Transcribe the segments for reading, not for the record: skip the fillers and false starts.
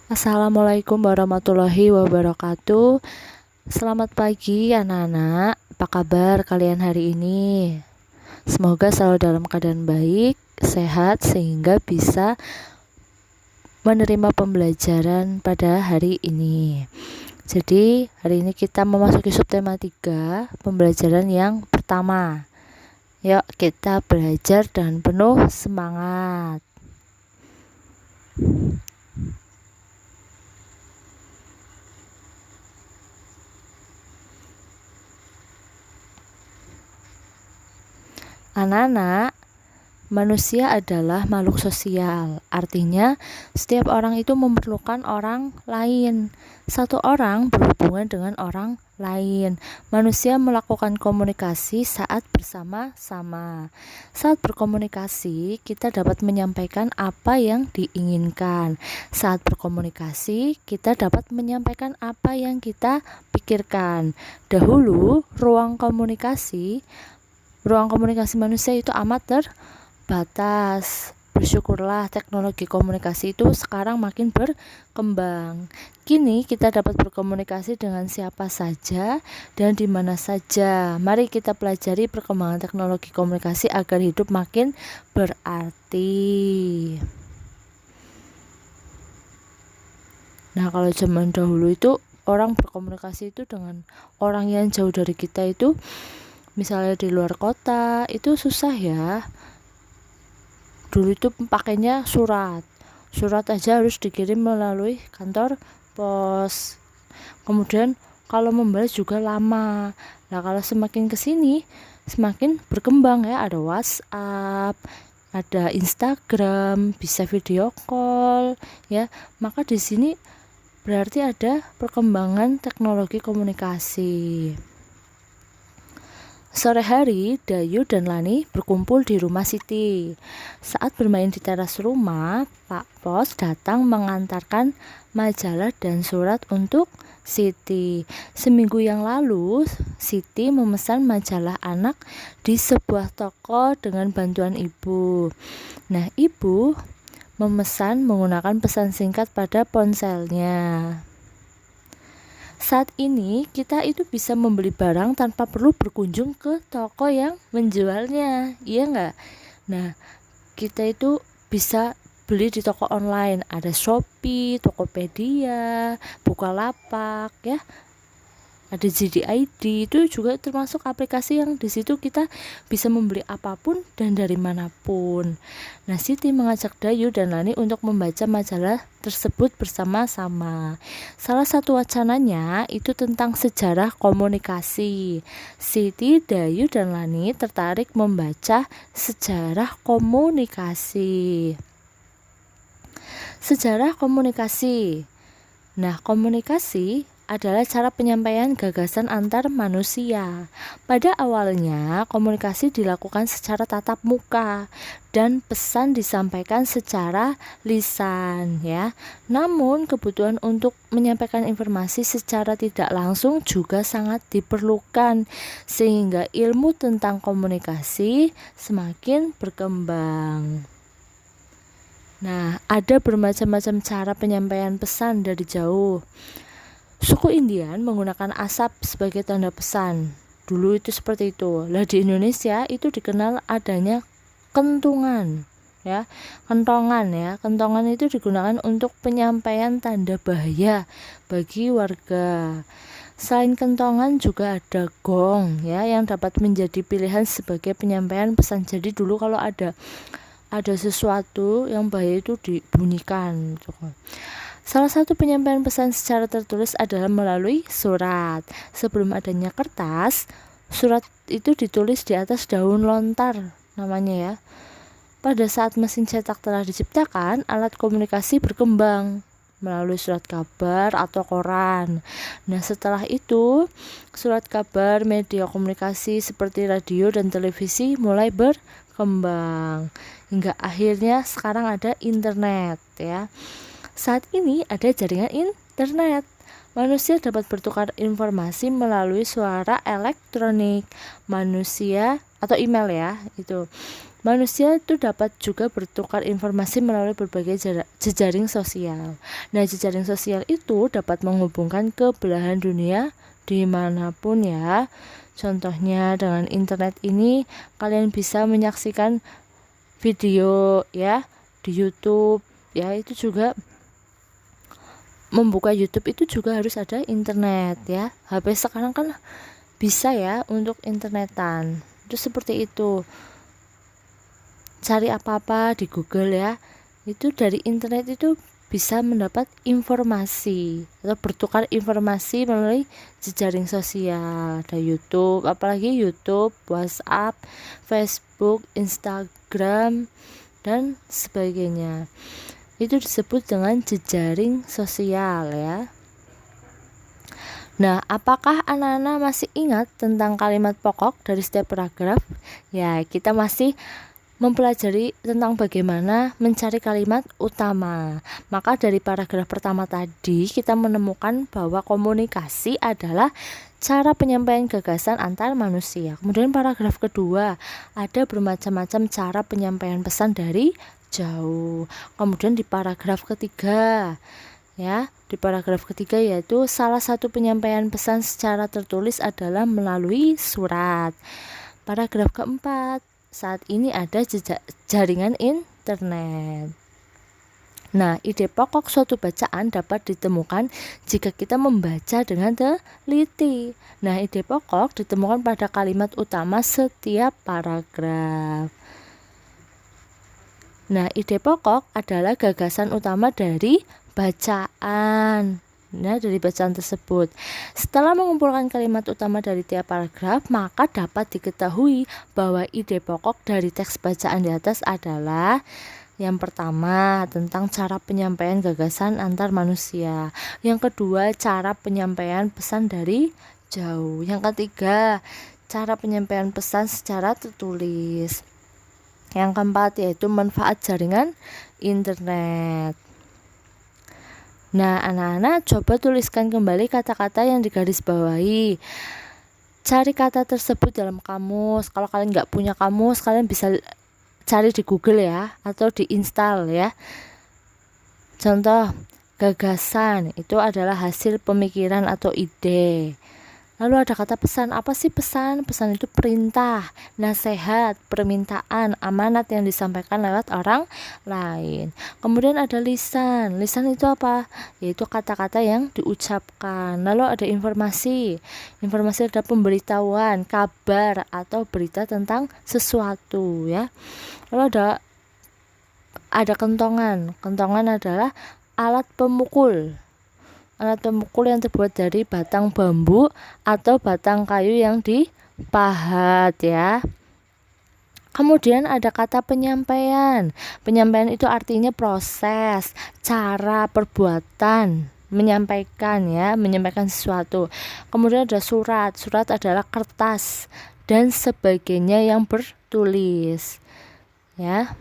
Assalamualaikum warahmatullahi wabarakatuh. Selamat pagi anak-anak. Apa kabar kalian hari ini? Semoga selalu dalam keadaan baik, sehat sehingga bisa menerima pembelajaran pada hari ini. Jadi, hari ini kita memasuki subtema 3, pembelajaran yang pertama. Yuk, kita belajar dengan penuh semangat. Anak-anak, manusia adalah makhluk sosial. Artinya, setiap orang itu memerlukan orang lain. Satu orang berhubungan dengan orang lain. Manusia melakukan komunikasi saat bersama-sama. Saat berkomunikasi, kita dapat menyampaikan apa yang diinginkan. Saat berkomunikasi, kita dapat menyampaikan apa yang kita pikirkan. Dahulu, ruang komunikasi manusia itu amat terbatas. Bersyukurlah teknologi komunikasi itu sekarang makin berkembang. Kini kita dapat berkomunikasi dengan siapa saja dan di mana saja. Mari kita pelajari perkembangan teknologi komunikasi agar hidup makin berarti. Nah, kalau zaman dahulu itu orang berkomunikasi itu dengan orang yang jauh dari kita itu, misalnya di luar kota, itu susah ya. Dulu itu pakainya surat aja harus dikirim melalui kantor pos. Kemudian kalau membalas juga lama. Nah, kalau semakin kesini semakin berkembang ya, ada WhatsApp, ada Instagram, bisa video call ya. Maka di sini berarti ada perkembangan teknologi komunikasi. Sore hari, Dayu dan Lani berkumpul di rumah Siti. Saat bermain di teras rumah, Pak Pos datang mengantarkan majalah dan surat untuk Siti. Seminggu yang lalu, Siti memesan majalah anak di sebuah toko dengan bantuan ibu. Nah, ibu memesan menggunakan pesan singkat pada ponselnya. Saat ini kita itu bisa membeli barang tanpa perlu berkunjung ke toko yang menjualnya, iya nggak? Nah, kita itu bisa beli di toko online, ada Shopee, Tokopedia, Bukalapak ya, ada JDID, itu juga termasuk aplikasi yang di situ kita bisa membeli apapun dan dari manapun. Nah, Siti mengajak Dayu dan Lani untuk membaca majalah tersebut bersama-sama. Salah satu wacananya itu tentang sejarah komunikasi. Siti, Dayu, dan Lani tertarik membaca sejarah komunikasi. Sejarah komunikasi. Nah, komunikasi adalah cara penyampaian gagasan antar manusia. Pada awalnya, komunikasi dilakukan secara tatap muka dan pesan disampaikan secara lisan ya. Namun, kebutuhan untuk menyampaikan informasi secara tidak langsung juga sangat diperlukan sehingga ilmu tentang komunikasi semakin berkembang. Nah, ada bermacam-macam cara penyampaian pesan dari jauh. Suku Indian menggunakan asap sebagai tanda pesan. Dulu itu seperti itu. Lah di Indonesia itu dikenal adanya kentungan ya. Kentongan itu digunakan untuk penyampaian tanda bahaya bagi warga. Selain kentongan juga ada gong ya yang dapat menjadi pilihan sebagai penyampaian pesan. Jadi dulu kalau ada sesuatu yang bahaya itu dibunyikan gitu. Salah satu penyampaian pesan secara tertulis adalah melalui surat. Sebelum adanya kertas, surat itu ditulis di atas daun lontar namanya ya. Pada saat mesin cetak telah diciptakan, alat komunikasi berkembang melalui surat kabar atau koran. Nah, setelah itu, surat kabar, media komunikasi seperti radio dan televisi mulai berkembang. Hingga akhirnya sekarang ada internet ya. Saat ini ada jaringan internet. Manusia dapat bertukar informasi melalui suara elektronik. Manusia atau email ya, itu. Manusia itu dapat juga bertukar informasi melalui berbagai jejaring sosial. Nah, jejaring sosial itu dapat menghubungkan ke belahan dunia dimanapun ya. Contohnya dengan internet ini kalian bisa menyaksikan video ya di YouTube ya, itu juga membuka YouTube itu juga harus ada internet ya. HP sekarang kan bisa ya untuk internetan. Itu seperti itu. Cari apa-apa di Google ya, itu dari internet itu bisa mendapat informasi atau bertukar informasi melalui jejaring sosial. Ada YouTube, apalagi YouTube, WhatsApp, Facebook, Instagram, dan sebagainya. Itu disebut dengan jejaring sosial ya. Nah, apakah anak-anak masih ingat tentang kalimat pokok dari setiap paragraf? Ya, kita masih mempelajari tentang bagaimana mencari kalimat utama. Maka dari paragraf pertama tadi kita menemukan bahwa komunikasi adalah cara penyampaian gagasan antar manusia. Kemudian paragraf kedua, ada bermacam-macam cara penyampaian pesan dari jauh. Kemudian di paragraf ketiga ya, di paragraf ketiga yaitu salah satu penyampaian pesan secara tertulis adalah melalui surat. Paragraf keempat, saat ini ada jaringan internet. Nah, ide pokok suatu bacaan dapat ditemukan jika kita membaca dengan teliti. Nah, ide pokok ditemukan pada kalimat utama setiap paragraf. Nah, ide pokok adalah gagasan utama dari bacaan. Nah, dari bacaan tersebut. Setelah mengumpulkan kalimat utama dari tiap paragraf, maka dapat diketahui bahwa ide pokok dari teks bacaan di atas adalah yang pertama, tentang cara penyampaian gagasan antar manusia. Yang kedua, cara penyampaian pesan dari jauh. Yang ketiga, cara penyampaian pesan secara tertulis. Yang keempat, yaitu manfaat jaringan internet. Nah, anak-anak coba tuliskan kembali kata-kata yang digarisbawahi. Cari kata tersebut dalam kamus. Kalau kalian nggak punya kamus, kalian bisa cari di Google ya, atau diinstal ya. Contoh, gagasan itu adalah hasil pemikiran atau ide. Lalu ada kata pesan. Apa sih pesan? Pesan itu perintah, nasihat, permintaan, amanat yang disampaikan lewat orang lain. Kemudian ada lisan. Lisan itu apa? Yaitu kata-kata yang diucapkan. Lalu ada informasi. Informasi adalah pemberitahuan, kabar atau berita tentang sesuatu ya. Lalu ada kentongan. Kentongan adalah alat pemukul. Alat pemukul yang terbuat dari batang bambu atau batang kayu yang dipahat ya. Kemudian ada kata penyampaian. Penyampaian itu artinya proses, cara, perbuatan menyampaikan ya, menyampaikan sesuatu. Kemudian ada surat. Surat adalah kertas dan sebagainya yang bertulis ya.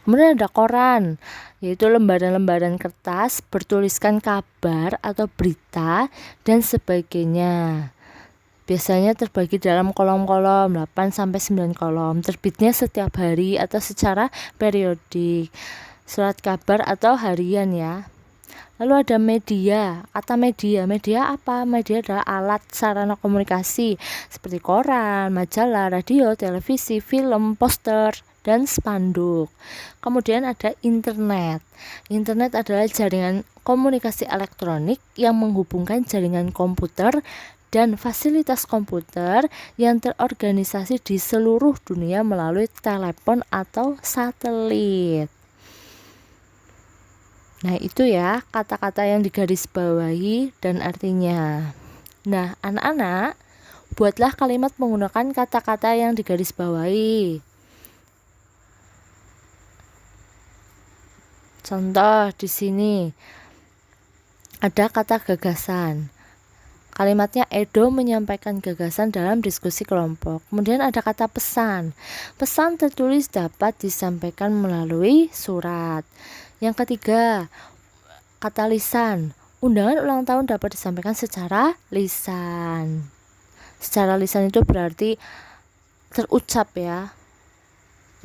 Kemudian ada koran, yaitu lembaran-lembaran kertas bertuliskan kabar atau berita dan sebagainya. Biasanya terbagi dalam kolom-kolom 8-9 kolom. Terbitnya setiap hari atau secara periodik. Surat kabar atau harian ya. Lalu ada media. Kata media. Media apa? Media adalah alat sarana komunikasi seperti koran, majalah, radio, televisi, film, poster, dan spanduk. Kemudian ada internet. Internet adalah jaringan komunikasi elektronik yang menghubungkan jaringan komputer dan fasilitas komputer yang terorganisasi di seluruh dunia melalui telepon atau satelit. Nah, itu ya kata-kata yang digarisbawahi dan artinya. Nah, anak-anak, buatlah kalimat menggunakan kata-kata yang digarisbawahi. Contoh di sini ada kata gagasan. Kalimatnya Edo menyampaikan gagasan dalam diskusi kelompok. Kemudian ada kata pesan. Pesan tertulis dapat disampaikan melalui surat. Yang ketiga, kata lisan. Undangan ulang tahun dapat disampaikan secara lisan. Secara lisan itu berarti terucap ya,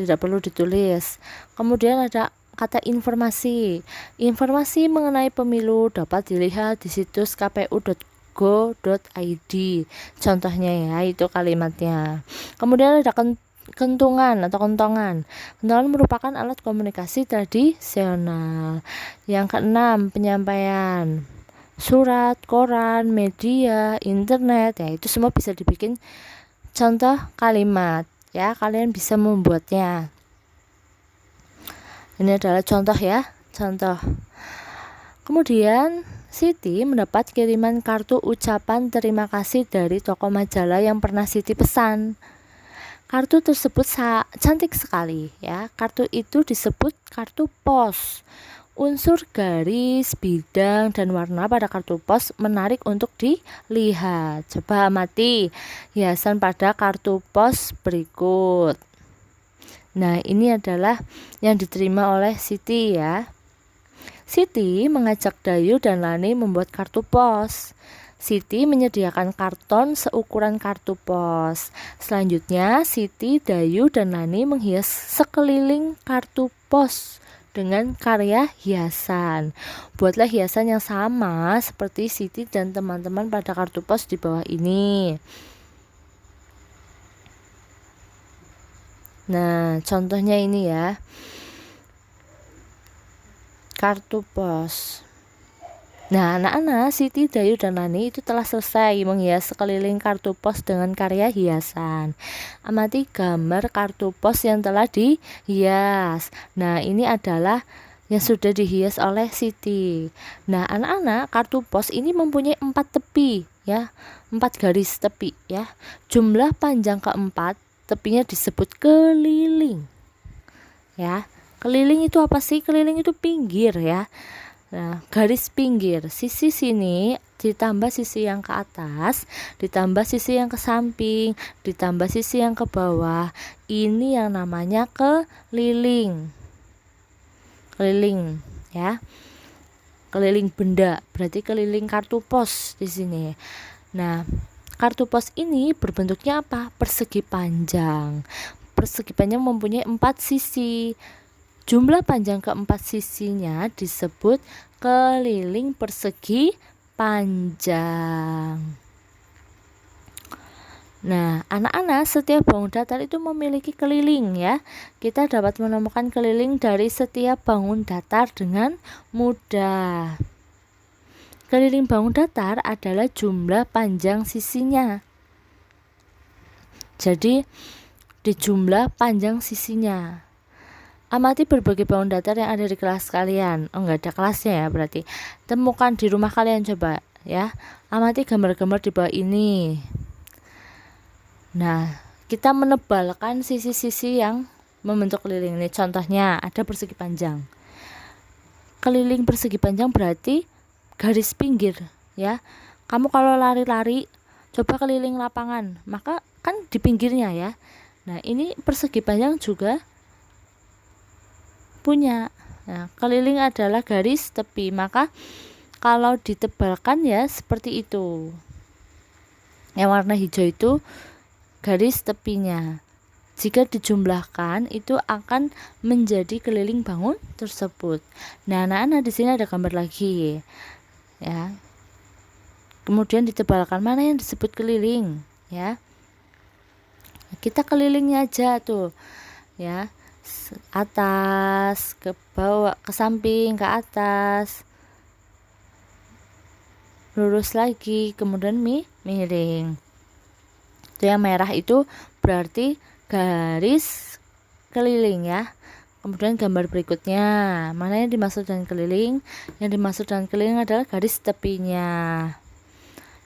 tidak perlu ditulis. Kemudian ada kata informasi. Informasi mengenai pemilu dapat dilihat di situs kpu.go.id. Contohnya ya, itu kalimatnya. Kemudian ada kentungan atau kentongan. Kentongan merupakan alat komunikasi tradisional. Yang keenam, penyampaian. Surat, koran, media, internet, ya itu semua bisa dibikin contoh kalimat. Ya, kalian bisa membuatnya. Ini adalah contoh ya, contoh. Kemudian Siti mendapat kiriman kartu ucapan terima kasih dari toko majalah yang pernah Siti pesan. Kartu tersebut cantik sekali ya. Kartu itu disebut kartu pos. Unsur garis, bidang, dan warna pada kartu pos menarik untuk dilihat. Coba amati hiasan pada kartu pos berikut. Nah, ini adalah yang diterima oleh Siti ya. Siti mengajak Dayu dan Lani membuat kartu pos. Siti menyediakan karton seukuran kartu pos. Selanjutnya, Siti, Dayu, dan Lani menghias sekeliling kartu pos dengan karya hiasan. Buatlah hiasan yang sama seperti Siti dan teman-teman pada kartu pos di bawah ini. Nah, contohnya ini ya. Kartu pos. Nah, anak-anak, Siti, Dayu, dan Lani itu telah selesai menghias sekeliling kartu pos dengan karya hiasan. Amati gambar kartu pos yang telah dihias. Nah, ini adalah yang sudah dihias oleh Siti. Nah, anak-anak, kartu pos ini mempunyai 4 tepi ya, 4 garis tepi ya. Jumlah panjang keempat tepinya disebut keliling ya. Keliling itu apa sih? Keliling itu pinggir ya. Nah, garis pinggir, sisi sini ditambah sisi yang ke atas, ditambah sisi yang ke samping, ditambah sisi yang ke bawah. Ini yang namanya keliling. Keliling ya. Keliling benda, berarti keliling kartu pos di sini. Nah, kartu pos ini berbentuknya apa? Persegi panjang. Persegi panjang mempunyai 4 sisi. Jumlah panjang keempat sisinya disebut keliling persegi panjang. Nah, anak-anak, setiap bangun datar itu memiliki keliling ya. Kita dapat menemukan keliling dari setiap bangun datar dengan mudah. Keliling bangun datar adalah jumlah panjang sisinya. Jadi, di jumlah panjang sisinya. Amati berbagai bangun datar yang ada di kelas kalian. Oh, enggak ada kelasnya ya berarti. Temukan di rumah kalian coba ya. Amati gambar-gambar di bawah ini. Nah, kita menebalkan sisi-sisi yang membentuk keliling ini. Contohnya ada persegi panjang. Keliling persegi panjang berarti garis pinggir ya. Kamu kalau lari-lari coba keliling lapangan, maka kan di pinggirnya ya. Nah, ini persegi panjang juga punya. Nah, keliling adalah garis tepi, maka kalau ditebalkan ya seperti itu. Yang warna hijau itu garis tepinya. Jika dijumlahkan itu akan menjadi keliling bangun tersebut. Nah, anak-anak, di sini ada gambar lagi. Ya. Kemudian ditebalkan, mana yang disebut keliling, ya. Kita kelilingnya aja tuh. Ya. Atas ke bawah, ke samping, ke atas, lurus lagi, kemudian miring. Itu yang merah itu berarti garis keliling ya. Kemudian gambar berikutnya, mana yang dimaksud dengan keliling? Yang dimaksud dengan keliling adalah garis tepinya.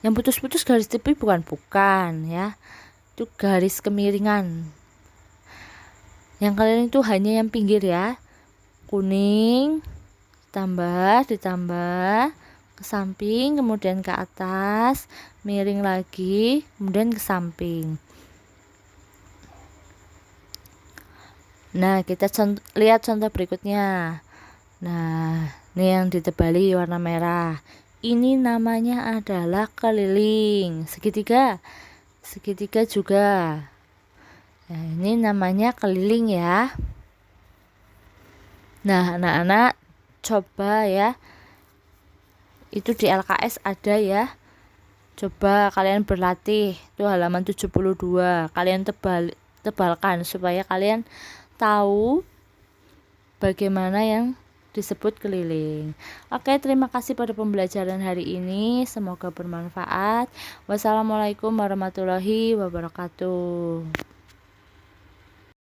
Yang putus-putus garis tepi bukan ya. Itu garis kemiringan. Yang keliling itu hanya yang pinggir ya. Kuning, ditambah, ke samping, kemudian ke atas, miring lagi, kemudian ke samping. Nah, kita lihat contoh berikutnya. Nah, ini yang ditebali warna merah. Ini namanya adalah keliling. Segitiga juga. Nah, ini namanya keliling ya. Nah, anak-anak coba ya. Itu di LKS ada ya. Coba kalian berlatih. Itu halaman 72. Kalian tebalkan supaya kalian tahu bagaimana yang disebut keliling. Oke, terima kasih pada pembelajaran hari ini. Semoga bermanfaat. Wassalamualaikum warahmatullahi wabarakatuh.